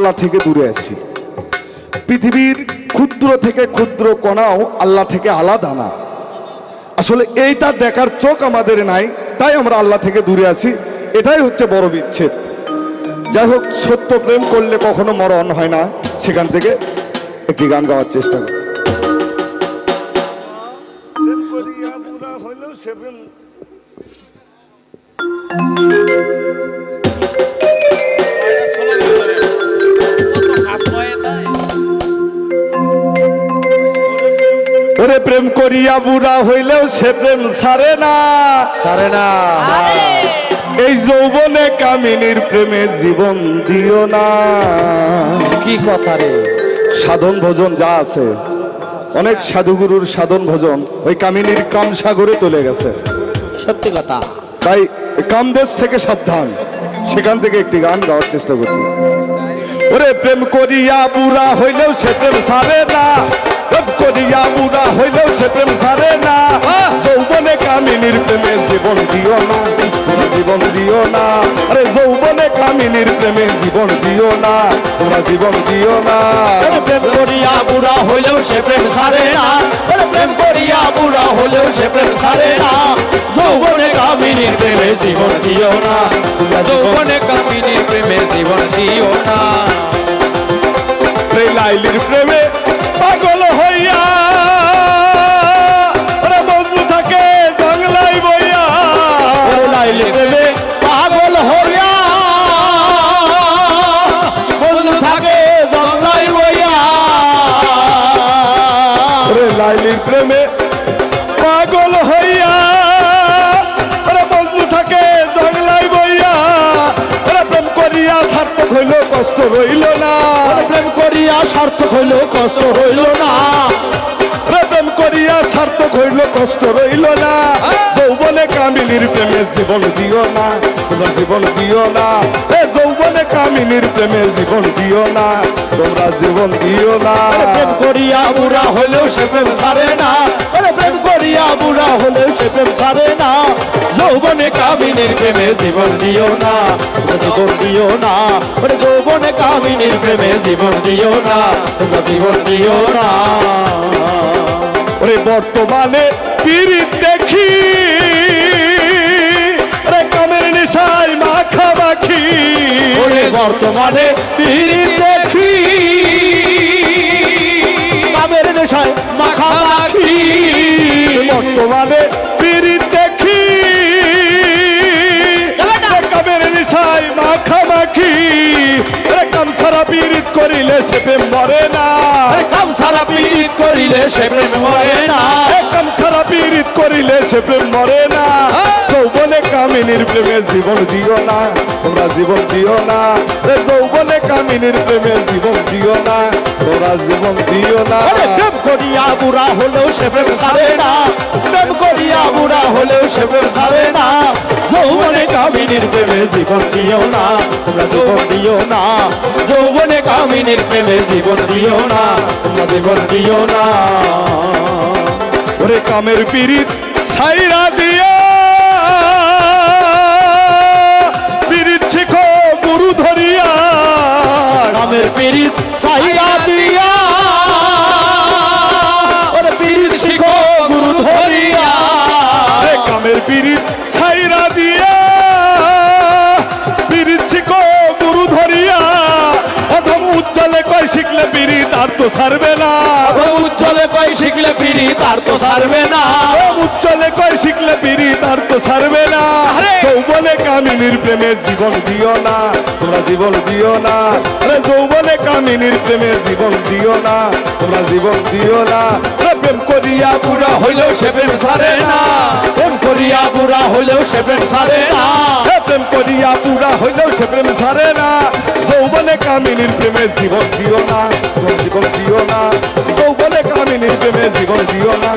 আল্লাহ থেকে দূরে আছি। পৃথিবীর ক্ষুদ্র থেকে ক্ষুদ্র কণাও আল্লাহ থেকে আলাদা না। আসলে এইটা দেখার চোখ আমাদের নাই, তাই আমরা আল্লাহ থেকে দূরে আছি। এটাই হচ্ছে বড় বিচ্ছেদ। যাই হোক, সত্য প্রেম করলে কখনো মরণ হয় না। সেখান থেকে একটি গান গাওয়ার চেষ্টা করি। ওরে প্রেম করিয়া বুড়া হইলেও সে প্রেম ছাড়ে না, সারে না। এই যৌবনে কামিনীর প্রেমে জীবন দিও না। কি কথা রে? সাধন ভোজন যা আছে, অনেক সাধুগুরুর সাধন ভোজন ওই কামিনীর কাম সাগরে চলে গেছে। সত্যি কথা। তাই কামদেশ থেকে সাবধান। সেখান থেকে একটি গান গাওয়ার চেষ্টা করছি। ওরে প্রেম করিয়া বুড়া হইলেও সে প্রেম ছাড়ে না, প্রেম করিয়া বুড়া হইলেও সে প্রেম ছাড়ে না। যৌবনে কামিনীর প্রেমে জীবন দিও না, তোমরা জীবন দিও না। আরে যৌবনে কামিনীর প্রেমে জীবন দিও না, তোমরা জীবন দিও না। প্রেম করিয়া বুড়া হইলেও সে প্রেম ছাড়ে না, প্রেম করিয়া বুড়া হইলেও সে প্রেম ছাড়ে না। যৌবনে কামিনীর প্রেমে জীবন দিও না, যৌবনে কামিনীর প্রেমে জীবন দিও না। লাইলির প্রেমে পাগল হইয়া বন্ধু থাকে জঙ্গলাই বইয়া, লাইলির প্রেমে পাগল হইয়া বন্ধু থাকে জঙ্গলাই বইয়া। লাইলির প্রেমে পাগল হইয়া বন্ধু থাকে জঙ্গলাই বইয়া। প্রেম করিয়া সার্থক হইল কষ্ট রইল না, প্রেম করিয়া সার্থক হইল কষ্ট হইল না। প্রেম করিয়া সার্থক হইল কষ্ট রইল না। যৌবনে কামিনীর প্রেমে জীবন দিও না, তোমরা জীবন দিও না। যৌবনে কামিনীর প্রেমে জীবন দিও না, তোমরা জীবন দিও না। প্রেম করিয়া বুড়া হইলেও সে প্রেম ছাড়ে না, প্রেম করিয়া বুড়া হইলেও সে প্রেম ছাড়ে না। যৌবনে কামিনীর প্রেমে জীবন দিও না, জীবন দিও না। যৌবনে কামিনীর প্রেমে জীবন দিও না, তোমরা জীবন দিও না। ওরে বর্তমানে পীড়িত দেখি কামের নেশায় মাখামাখি, বর্তমানে পীড়িত দেখি কামের নেশায় মাখামাখি। বর্তমানে পীড়িত দেখি কামের নেশায় মাখামাখি। কাম সারা পীড়িত করিলে সে প্রেম মরে না, কাম সারা পীড়িত করিলে সে প্রেম মরে না। কাম সারা পীড়িত করিলে সে প্রেম মরে না। যৌবনে কামিনীর প্রেমে জীবন দিও না, তোমরা জীবন দিও না। যৌবনে কামিনীর প্রেমে জীবন দিও না, তোমরা জীবন দিও না। প্রেম করিয়া বুড়া হলেও সে প্রেম ছাড়ে না, প্রেম করিয়া বুড়া হলেও সে প্রেম ছাড়ে না। যৌবনে কামিনীর প্রেমে জীবন দিও না, তোমরা জীবন দিও না। যৌবনে কামিনীর প্রেমে জীবন দিও না, তোমরা জীবন দিও না। ওরে কামের পীড়িত ছাইরা দিয়া পীড়িত শিখো গুরু ধরিয়া, কামের পীড়িত ছাইরা দিয়া ওরে পীড়িত শিখো গুরু ধরিয়া। কামের পীড়িত ছাইরা দিয়া পীড়িত শিখো গুরু ধরিয়া। অথম উজ্জ্বলে কয় শিখলে পীড়িত আর তো ছাড়বে না, উজ্জ্বলে কয় শিখলে পীড়িত আর তো ছাড়বে না। উজ্জ্বলে কয় শিখলে পীড়িত আর তো ছাড়বে না। যৌবনে কামিনীর প্রেমে জীবন দিও না, তোমরা জীবন দিও না। যৌবনে কামিনীর প্রেমে জীবন দিও না, তোমরা জীবন দিও না। প্রেম করিয়া বুড়া হইলেও সে প্রেম ছাড়ে না, প্রেম করিয়া বুড়া হইলেও সে প্রেম ছাড়ে না। প্রেম করিয়া বুড়া হইলেও সে প্রেম ছাড়ে না। যৌবনে কামিনীর প্রেমে জীবন দিও না, তোমরা জীবন দিও না। যৌবনে কামিনীর প্রেমে জীবন দিও না।